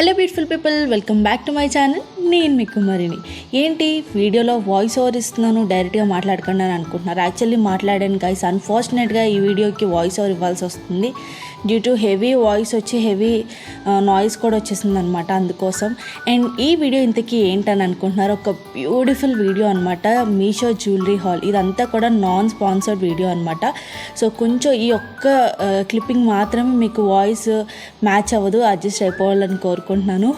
Hello beautiful people, welcome back to my channel. నేను మీ కుమారిని. ఏంటి వీడియోలో వాయిస్ ఓవర్ ఇస్తున్నాను, డైరెక్ట్గా మాట్లాడకుండా అని అనుకుంటున్నారు. యాక్చువల్లీ మాట్లాడాను గైస్. అన్ఫార్చునేట్గా ఈ వీడియోకి వాయిస్ ఓవర్ ఇవ్వాల్సి వస్తుంది డ్యూ టు హెవీ వాయిస్ వచ్చి హెవీ నాయిస్ కూడా వచ్చేసింది అనమాట, అందుకోసం. అండ్ ఈ వీడియో ఇంతకీ ఏంటని అనుకుంటున్నారు, ఒక బ్యూటిఫుల్ వీడియో అనమాట. మీషో జ్యువెలరీ హాల్, ఇదంతా కూడా నాన్ స్పాన్సర్డ్ వీడియో అనమాట. సో కొంచెం ఈ ఒక్క క్లిప్పింగ్ మాత్రమే మీకు వాయిస్ మ్యాచ్ అవ్వదు, అడ్జస్ట్ అయిపోవాలని కోరుకుంటున్నాను.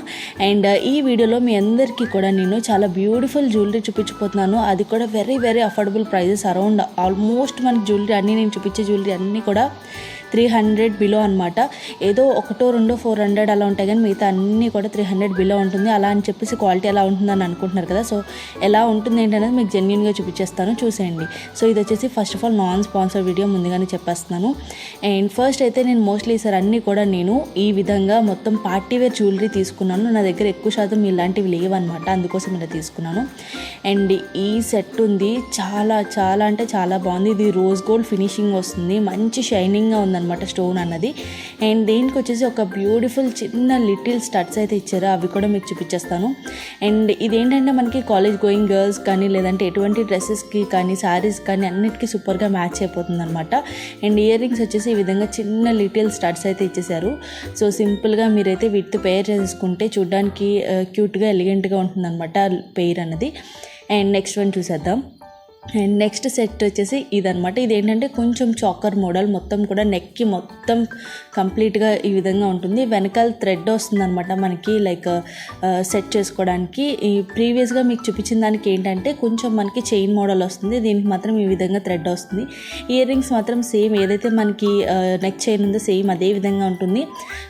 అండ్ ఈ వీడియోలో మీ అందరికీ కూడా నేను చాలా బ్యూటిఫుల్ జ్యువెలరీ చూపించబోతున్నాను. అది కూడా very very affordable prices, around almost మనకి జ్యువెలరీ అన్నీ, నేను చూపించే జ్యువెలరీ అన్నీ కూడా 300 బిలో అనమాట. ఏదో ఒకటో రెండో 400 అలా ఉంటాయి, కానీ మిగతా అన్నీ కూడా 300 బిలో ఉంటుంది. అలా అని చెప్పేసి క్వాలిటీ ఎలా ఉంటుందని అనుకుంటున్నారు కదా. సో ఎలా ఉంటుంది ఏంటనేది మీకు జెన్యూన్గా చూపించేస్తాను, చూసేయండి. సో ఇది వచ్చేసి first of all non sponsor video, ముందుగానే చెప్పేస్తున్నాను. అండ్ ఫస్ట్ అయితే నేను మోస్ట్లీ ఈసారి అన్నీ కూడా నేను ఈ విధంగా మొత్తం పార్టీ వేర్ జ్యువెలరీ తీసుకున్నాను. నా దగ్గర ఎక్కువ శాతం ఇలాంటివి లేవన్నమాట, అందుకోసం ఇలా తీసుకున్నాను. అండ్ ఈ సెట్ ఉంది, చాలా చాలా అంటే చాలా బాగుంది. ఇది రోజ్ గోల్డ్ ఫినిషింగ్ వస్తుంది, మంచి షైనింగ్గా ఉందన్నమాట స్టోన్ అన్నది. అండ్ దీనికి వచ్చేసి ఒక బ్యూటిఫుల్ చిన్న లిటిల్ స్టడ్స్ అయితే ఇచ్చారు, అవి కూడా మీకు చూపించేస్తాను. అండ్ ఇదేంటంటే మనకి కాలేజ్ గోయింగ్ గర్ల్స్ కానీ, లేదంటే ఎటువంటి డ్రెస్సెస్కి కానీ, శారీస్ కానీ అన్నిటికీ సూపర్గా మ్యాచ్ అయిపోతుంది అనమాట. అండ్ ఇయర్ రింగ్స్ వచ్చేసి ఈ విధంగా చిన్న లిటిల్ స్టడ్స్ అయితే ఇచ్చేసారు. సో సింపుల్గా మీరైతే వీటితో పేర్ చేసుకుంటే చూడడానికి క్యూట్గా ఎలిగెంట్గా ఉంటుంది అనమాట పేర్ అన్నది. అండ్ నెక్స్ట్ వన్ చూసేద్దాం. అండ్ నెక్స్ట్ సెట్ వచ్చేసి ఇదనమాట. ఇదేంటంటే కొంచెం చాకర్ మోడల్, మొత్తం కూడా నెక్కి మొత్తం కంప్లీట్గా ఈ విధంగా ఉంటుంది. వెనకాల థ్రెడ్ వస్తుంది అనమాట మనకి, లైక్ సెట్ చేసుకోవడానికి. ఈ ప్రీవియస్గా మీకు చూపించిన దానికి ఏంటంటే కొంచెం మనకి చైన్ మోడల్ వస్తుంది, దీనికి మాత్రం ఈ విధంగా థ్రెడ్ వస్తుంది. ఇయర్ రింగ్స్ మాత్రం సేమ్ ఏదైతే మనకి నెక్ చైన్ ఉందో సేమ్ అదే విధంగా ఉంటుంది.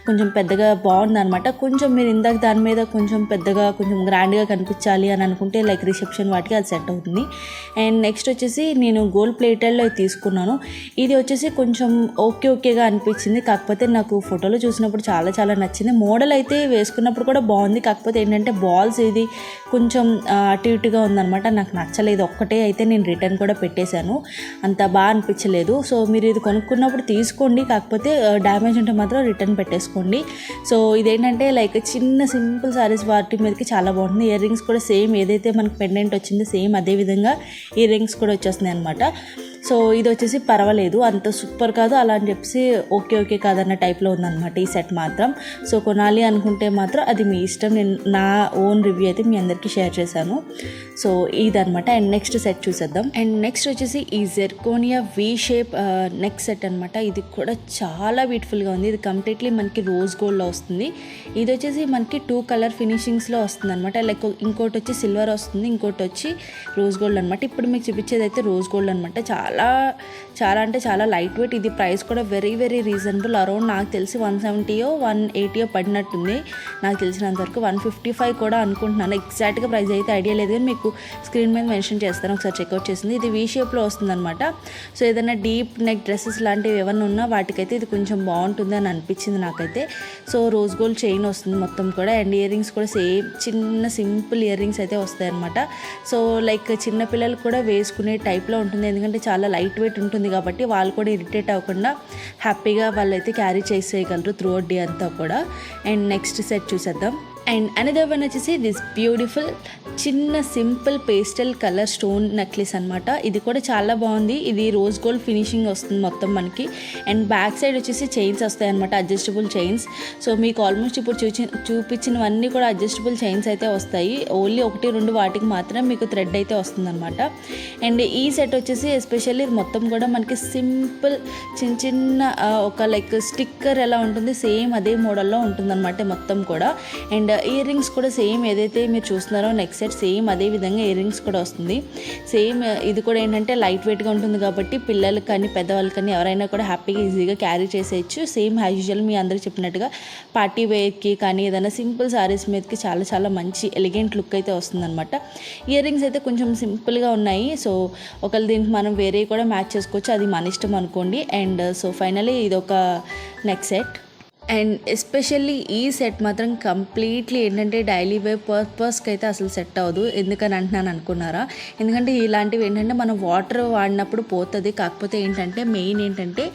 కొంచెం పెద్దగా బాగుంది అనమాట. కొంచెం మీరు ఇందాక దాని మీద కొంచెం పెద్దగా కొంచెం గ్రాండ్గా కనిపించాలి అని అనుకుంటే లైక్ రిసెప్షన్ వాటికి అది సెట్ అవుతుంది. అండ్ నెక్స్ట్ వచ్చేసి నేను గోల్డ్ ప్లేటెడ్లో తీసుకున్నాను. ఇది వచ్చేసి కొంచెం ఓకేగా అనిపించింది, కాకపోతే నాకు ఫోటోలో చూసినప్పుడు చాలా చాలా నచ్చింది. మోడల్ అయితే వేసుకున్నప్పుడు కూడా బాగుంది, కాకపోతే ఏంటంటే బాల్స్ ఇది కొంచెం అటు ఇటుగా ఉందన్నమాట, నాకు నచ్చలేదు. ఒక్కటే అయితే నేను రిటర్న్ కూడా పెట్టేశాను, అంత బాగా అనిపించలేదు. సో మీరు ఇది కొనుక్కున్నప్పుడు తీసుకోండి, కాకపోతే డ్యామేజ్ ఉంటే మాత్రం రిటర్న్ పెట్టేసుకోండి. సో ఇదేంటంటే లైక్ చిన్న సింపుల్ సారీస్ వాటి మీదకి చాలా బాగుంటుంది. ఇయర్ రింగ్స్ కూడా సేమ్ ఏదైతే మనకి పెండెంట్ వచ్చిందో సేమ్ అదే విధంగా ఇయర్ రింగ్స్ కూడా వచ్చేస్తున్నాయి అనమాట. సో ఇది వచ్చేసి పర్వాలేదు, అంత సూపర్ కాదు, అలా అని చెప్పేసి ఓకే కాదన్న టైప్లో ఉందన్నమాట ఈ సెట్ మాత్రం. సో కొనాలి అనుకుంటే మాత్రం అది మీ ఇష్టం, నేను నా ఓన్ రివ్యూ అయితే మీ అందరికీ షేర్ చేశాను. సో ఇదనమాట. అండ్ నెక్స్ట్ సెట్ చూసేద్దాం. అండ్ నెక్స్ట్ వచ్చేసి ఈ zirconia V shape neck set అనమాట. ఇది కూడా చాలా బ్యూటిఫుల్గా ఉంది. ఇది కంప్లీట్లీ మనకి రోజ్ గోల్డ్లో వస్తుంది. ఇది వచ్చేసి మనకి 2 కలర్ ఫినిషింగ్స్లో వస్తుంది అనమాట. లైక్ ఇంకోటి వచ్చి సిల్వర్ వస్తుంది, ఇంకోటి వచ్చి రోజ్ గోల్డ్ అనమాట. ఇప్పుడు మీకు చూపించేది అయితే రోజ్ గోల్డ్ అనమాట. చాలా అంటే చాలా లైట్ వెయిట్. ఇది ప్రైస్ కూడా వెరీ వెరీ రీజనబుల్, అరౌండ్ నాకు తెలిసి 170 180 పడినట్టుంది, నాకు తెలిసినంత వరకు 155 కూడా అనుకుంటున్నాను. ఎగ్జాక్ట్గా ప్రైస్ అయితే ఐడియా లేదు, కానీ మీకు స్క్రీన్ మీద మెన్షన్ చేస్తాను, ఒకసారి చెక్అవుట్ చేసింది. ఇది వీ షేప్లో వస్తుంది అనమాట. సో ఏదైనా డీప్ నెక్ డ్రెస్సెస్ లాంటివి ఏమన్నా ఉన్నా వాటికైతే ఇది కొంచెం బాగుంటుంది అని అనిపించింది నాకైతే. సో రోజ్ గోల్డ్ చైన్ వస్తుంది మొత్తం కూడా. అండ్ ఇయర్ రింగ్స్ కూడా సేమ్ చిన్న సింపుల్ ఇయర్ రింగ్స్ అయితే వస్తాయి అనమాట. సో లైక్ చిన్నపిల్లలు కూడా వేసుకునే టైప్లో ఉంటుంది, ఎందుకంటే చాలా లైట్ వెయిట్ ఉంటుంది కాబట్టి వాళ్ళు కూడా ఇరిటేట్ అవ్వకుండా హ్యాపీగా వాళ్ళైతే క్యారీ చేసేయగలరు త్రూ అవుట్ డే అంతా కూడా. అండ్ నెక్స్ట్ సెట్ చూసేద్దాం. అండ్ అనదర్ వన్ వచ్చేసి దిస్ బ్యూటిఫుల్ చిన్న simple pastel colour stone necklace అనమాట. ఇది కూడా చాలా బాగుంది. ఇది రోజ్ గోల్డ్ ఫినిషింగ్ వస్తుంది మొత్తం మనకి. అండ్ బ్యాక్ సైడ్ వచ్చేసి చైన్స్ వస్తాయి అనమాట, అడ్జస్టబుల్ చైన్స్. సో మీకు ఆల్మోస్ట్ ఇప్పుడు చూపించినవన్నీ కూడా అడ్జస్టబుల్ చైన్స్ అయితే వస్తాయి. ఓన్లీ 1-2 వాటికి మాత్రం మీకు థ్రెడ్ అయితే వస్తుంది అనమాట. అండ్ ఈ సెట్ వచ్చేసి ఎస్పెషల్లీ మొత్తం కూడా మనకి సింపుల్ చిన్న ఒక లైక్ స్టిక్కర్ ఎలా ఉంటుంది సేమ్ అదే మోడల్లో ఉంటుందన్నమాట మొత్తం కూడా. అండ్ ఇయర్ రింగ్స్ కూడా సేమ్ ఏదైతే మీరు చూస్తున్నారో నెక్స్ట్ సెట్ సేమ్ అదే విధంగా ఇయర్ రింగ్స్ కూడా వస్తుంది సేమ్. ఇది కూడా ఏంటంటే లైట్ వెయిట్గా ఉంటుంది కాబట్టి పిల్లలకి కానీ పెద్దవాళ్ళకి కానీ ఎవరైనా కూడా హ్యాపీగా ఈజీగా క్యారీ చేసేయచ్చు. సేమ్ యాజ్ యూజువల్ మీ అందరికి చెప్పినట్టుగా పార్టీ వేర్కి కానీ ఏదైనా సింపుల్ సారీస్ మీదకి చాలా చాలా మంచి ఎలిగెంట్ లుక్ అయితే వస్తుందన్నమాట. ఇయర్ రింగ్స్ అయితే కొంచెం సింపుల్గా ఉన్నాయి. సో ఒకవేళ దీనికి మనం వేరే కూడా మ్యాచ్ చేసుకోవచ్చు, అది మన ఇష్టం అనుకోండి. అండ్ సో ఫైనలీ ఇది ఒక నెక్ సెట్. అండ్ ఎస్పెషల్లీ ఈ సెట్ మాత్రం కంప్లీట్లీ ఏంటంటే డైలీ వేర్ పర్పస్కి అయితే అసలు సెట్ అవ్వదు. ఎందుకని అంటున్నాను అనుకున్నారా? ఎందుకంటే ఇలాంటివి ఏంటంటే మనం వాటర్ వాడినప్పుడు పోతుంది. కాకపోతే ఏంటంటే మెయిన్ ఏంటంటే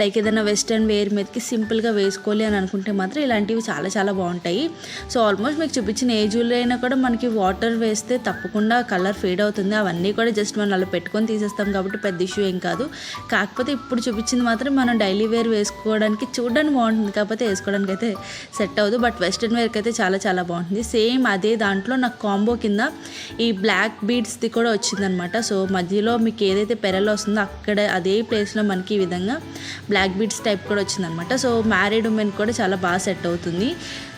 లైక్ ఏదైనా వెస్ట్రన్ వేర్ మీదకి సింపుల్గా వేసుకోవాలి అని అనుకుంటే మాత్రం ఇలాంటివి చాలా చాలా బాగుంటాయి. సో ఆల్మోస్ట్ మీకు చూపించిన ఏజ్లో అయినా కూడా మనకి వాటర్ వేస్తే తప్పకుండా కలర్ ఫేడ్ అవుతుంది. అవన్నీ కూడా జస్ట్ మనం అలా పెట్టుకొని తీసేస్తాం కాబట్టి పెద్ద ఇష్యూ ఏం కాదు. కాకపోతే ఇప్పుడు చూపించింది మాత్రం మనం డైలీ వేర్ వేసుకోవడానికి చూడడానికి బాగుంటుంది, కాకపోతే వేసుకోవడానికి అయితే సెట్ అవ్వదు. బట్ వెస్ట్రన్ వేర్కి అయితే చాలా చాలా బాగుంటుంది. సేమ్ అదే దాంట్లో నాకు కాంబో కింద ఈ బ్లాక్ బీడ్స్ది కూడా వచ్చిందనమాట. సో మధ్యలో మీకు ఏదైతే పెరల్ వస్తుందో అక్కడ అదే ప్లేస్లో మనకి ఈ విధంగా బ్లాక్ బీడ్స్ టైప్ కూడా వచ్చిందనమాట. సో మ్యారీడ్ ఉమెన్ కూడా చాలా బాగా సెట్ అవుతుంది.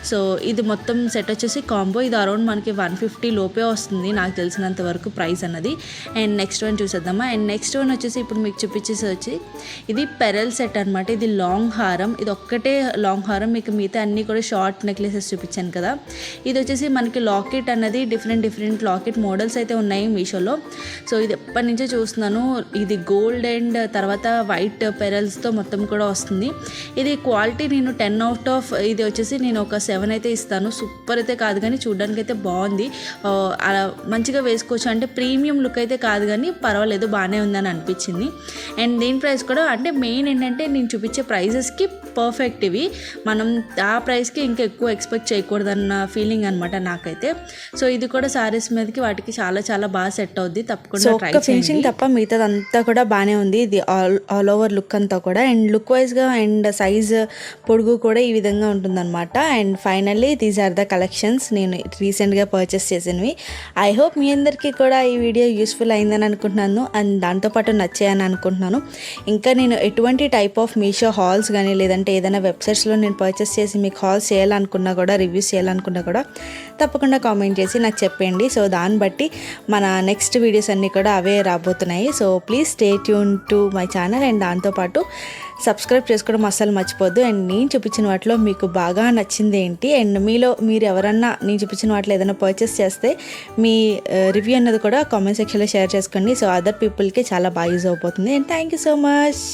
సో ఇది మొత్తం సెట్ వచ్చేసి కాంబో. ఇది అరౌండ్ మనకి 150 లోపే వస్తుంది నాకు తెలిసినంత వరకు ప్రైస్ అన్నది. అండ్ నెక్స్ట్ వన్ చూసేద్దామా. అండ్ నెక్స్ట్ వన్ వచ్చేసి ఇప్పుడు మీకు చూపించేసి వచ్చి ఇది పెరల్ సెట్ అనమాట. ఇది లాంగ్ హారం, ఇది ఒక్కటే లాంగ్ హారం, మీకు మిగతా అన్నీ కూడా షార్ట్ నెక్లెసెస్ చూపించాను కదా. ఇది వచ్చేసి మనకి లాకెట్ అన్నది డిఫరెంట్ లాకెట్ మోడల్స్ అయితే ఉన్నాయి మీషోలో. సో ఇది ఎప్పటి నుంచో చూస్తున్నాను. ఇది గోల్డ్ అండ్ తర్వాత వైట్ పెరల్స్తో మొత్తం కూడా వస్తుంది. ఇది క్వాలిటీ నేను 10/10 ఇది వచ్చేసి నేను ఒక 7 అయితే ఇస్తాను. సూపర్ అయితే కాదు కానీ చూడడానికి అయితే బాగుంది, అలా మంచిగా వేసుకోవచ్చు. అంటే ప్రీమియం లుక్ అయితే కాదు కానీ పర్వాలేదు, బాగానే ఉందని అనిపించింది. అండ్ దీని ప్రైస్ కూడా అంటే మెయిన్ ఏంటంటే నేను చూపించే ప్రైజెస్కి పర్ఫెక్ట్ ఇవి. మనం ఆ ప్రైస్కి ఇంకా ఎక్కువ ఎక్స్పెక్ట్ చేయకూడదన్న ఫీలింగ్ అనమాట నాకైతే. సో ఇది కూడా సారీస్ మీదకి వాటికి చాలా చాలా బాగా సెట్ అవుద్ది. తప్పకుండా ట్రై చేయండి. ఫినిషింగ్ తప్ప మిగతాదంతా కూడా బాగానే ఉంది. ఇది ఆల్ ఓవర్ లుక్ అంతా కూడా. అండ్ లుక్ వైజ్గా అండ్ సైజ్ పొడుగు కూడా ఈ విధంగా ఉంటుందన్నమాట. And finally these are the collections నేను రీసెంట్గా పర్చేస్ చేసినవి. ఐ హోప్ మీ అందరికీ కూడా ఈ వీడియో యూస్ఫుల్ అయిందని అనుకుంటున్నాను. అండ్ దాంతోపాటు నచ్చాయని అనుకుంటున్నాను. ఇంకా నేను ఎటువంటి టైప్ ఆఫ్ మీషో హాల్స్ కానీ లేదంటే ఏదైనా వెబ్సైట్స్లో నేను పర్చేస్ చేసి మీకు హాల్స్ చేయాలనుకున్నా కూడా రివ్యూస్ చేయాలనుకున్నా కూడా తప్పకుండా కామెంట్ చేసి నాకు చెప్పండి. సో దాన్ని బట్టి మన నెక్స్ట్ వీడియోస్ అన్నీ కూడా అవే రాబోతున్నాయి. So please stay tune to my channel. And దాంతోపాటు సబ్స్క్రైబ్ చేసుకోవడం అస్సలు మర్చిపోద్దు. అండ్ నేను చూపించిన వాటిలో మీకు బాగా నచ్చింది ఏంటి, అండ్ మీరు ఎవరన్నా నేను చూపించిన వాటిలో ఏదైనా పర్చేస్ చేస్తే మీ రివ్యూ అన్నది కూడా కామెంట్ సెక్షన్లో షేర్ చేసుకోండి. సో అదర్ పీపుల్కి చాలా బాగా యూజ్ అయిపోతుంది. And thank you so much.